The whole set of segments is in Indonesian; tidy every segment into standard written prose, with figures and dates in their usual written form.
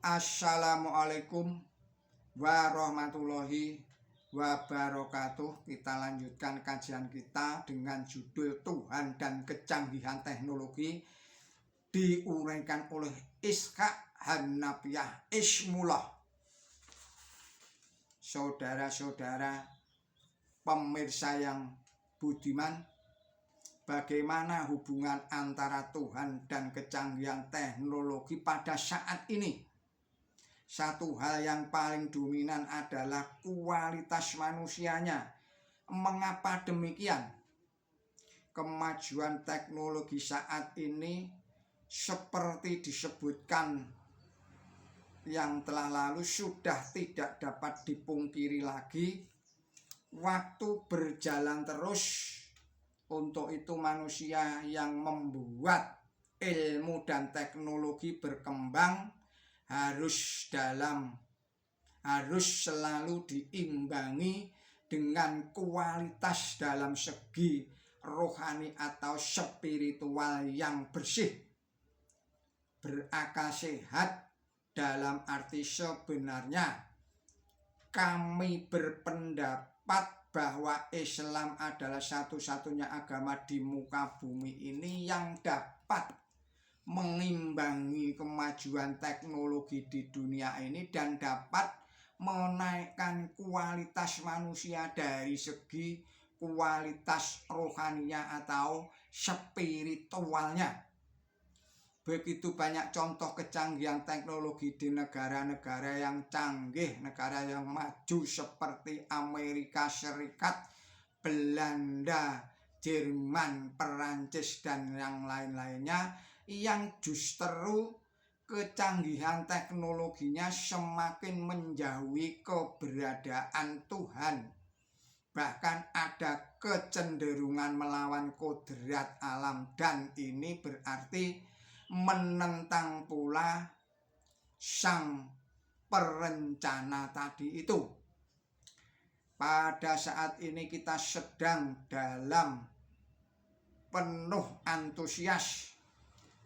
Assalamualaikum warahmatullahi wabarakatuh. Kita lanjutkan kajian kita dengan judul Tuhan dan Kecanggihan Teknologi, diuraikan oleh Ishaq Hanafiah Ismullah. Saudara-saudara pemirsa yang budiman, bagaimana hubungan antara Tuhan dan kecanggihan teknologi pada saat ini? Satu hal yang paling dominan adalah kualitas manusianya. Mengapa demikian? Kemajuan teknologi saat ini seperti disebutkan yang telah lalu sudah tidak dapat dipungkiri lagi. Waktu berjalan terus. Untuk itu manusia yang membuat ilmu dan teknologi berkembang harus selalu diimbangi dengan kualitas dalam segi rohani atau spiritual yang bersih, berakal sehat. Dalam arti sebenarnya kami berpendapat bahwa Islam adalah satu-satunya agama di muka bumi ini yang dapat mengimbangi kemajuan teknologi di dunia ini dan dapat menaikkan kualitas manusia dari segi kualitas rohaninya atau spiritualnya. Begitu banyak contoh kecanggihan teknologi di negara-negara yang canggih, negara yang maju seperti Amerika Serikat, Belanda, Jerman, Perancis, dan yang lain-lainnya, yang justru kecanggihan teknologinya semakin menjauhi keberadaan Tuhan. Bahkan ada kecenderungan melawan kodrat alam, dan ini berarti menentang pula sang perencana tadi itu. Pada saat ini kita sedang dalam penuh antusias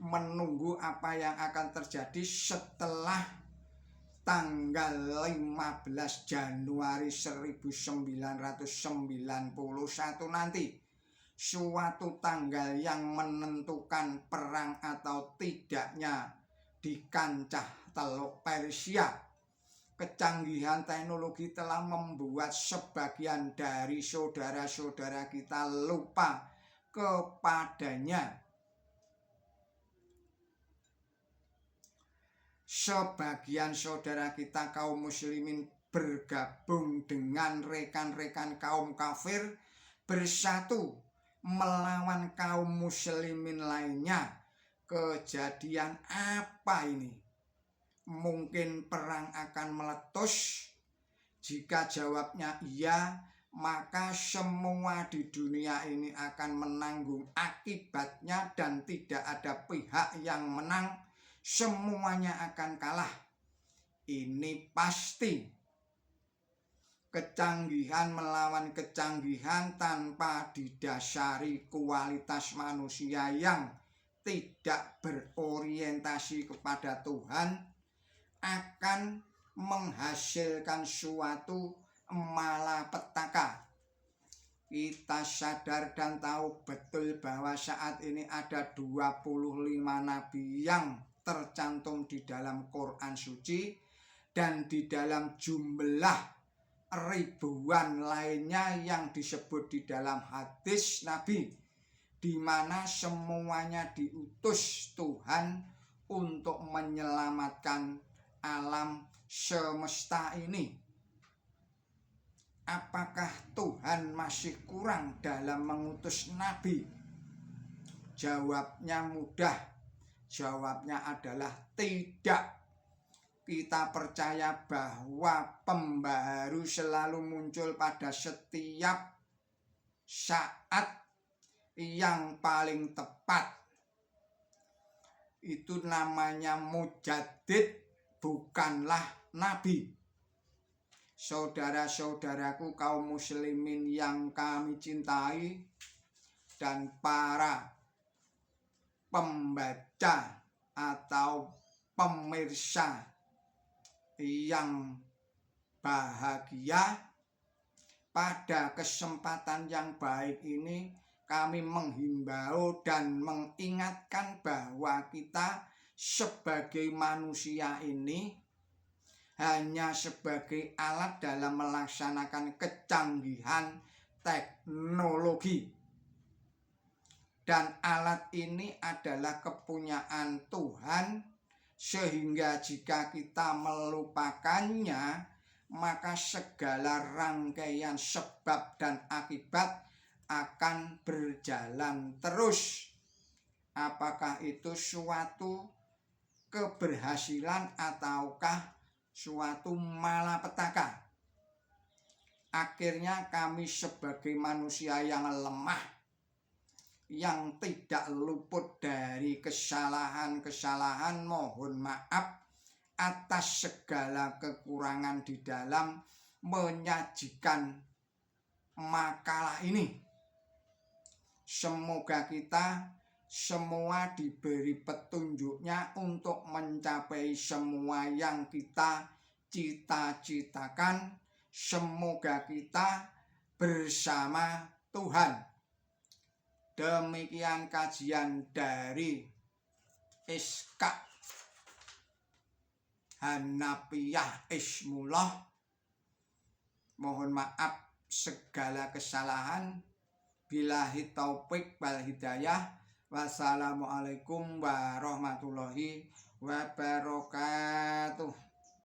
menunggu apa yang akan terjadi setelah tanggal 15 Januari 1991 nanti. Suatu tanggal yang menentukan perang atau tidaknya di kancah Teluk Persia. Kecanggihan teknologi telah membuat sebagian dari saudara-saudara kita lupa kepadanya. Sebagian saudara kita kaum muslimin bergabung dengan rekan-rekan kaum kafir, bersatu melawan kaum muslimin lainnya. Kejadian apa ini? Mungkin perang akan meletus? Jika jawabnya iya, maka semua di dunia ini akan menanggung akibatnya dan tidak ada pihak yang menang. Semuanya akan kalah. Ini pasti. Kecanggihan melawan kecanggihan tanpa didasari kualitas manusia yang tidak berorientasi kepada Tuhan akan menghasilkan suatu malapetaka. Kita sadar dan tahu betul bahwa saat ini ada 25 nabi yang tercantum di dalam Quran suci dan di dalam jumlah ribuan lainnya yang disebut di dalam hadis Nabi, di mana semuanya diutus Tuhan untuk menyelamatkan alam semesta ini. Apakah Tuhan masih kurang dalam mengutus nabi? Jawabnya mudah. Jawabnya adalah tidak. Kita percaya bahwa pembaharu selalu muncul pada setiap saat yang paling tepat. Itu namanya mujaddid, bukanlah nabi. Saudara-saudaraku kaum muslimin yang kami cintai dan para pembaca atau pemirsa yang bahagia. Pada kesempatan yang baik ini kami menghimbau dan mengingatkan bahwa kita sebagai manusia ini hanya sebagai alat dalam melaksanakan kecanggihan teknologi. Dan alat ini adalah kepunyaan Tuhan, sehingga jika kita melupakannya, maka segala rangkaian sebab dan akibat akan berjalan terus. Apakah itu suatu keberhasilan ataukah suatu malapetaka? Akhirnya kami sebagai manusia yang lemah, yang tidak luput dari kesalahan-kesalahan, mohon maaf atas segala kekurangan di dalam menyajikan makalah ini. Semoga kita semua diberi petunjuknya untuk mencapai semua yang kita cita-citakan. Semoga kita bersama Tuhan. Demikian kajian dari Iskak Hanafiyah Ismullah. Mohon maaf segala kesalahan. Billahi taufik wal hidayah. Wassalamualaikum warahmatullahi wabarakatuh.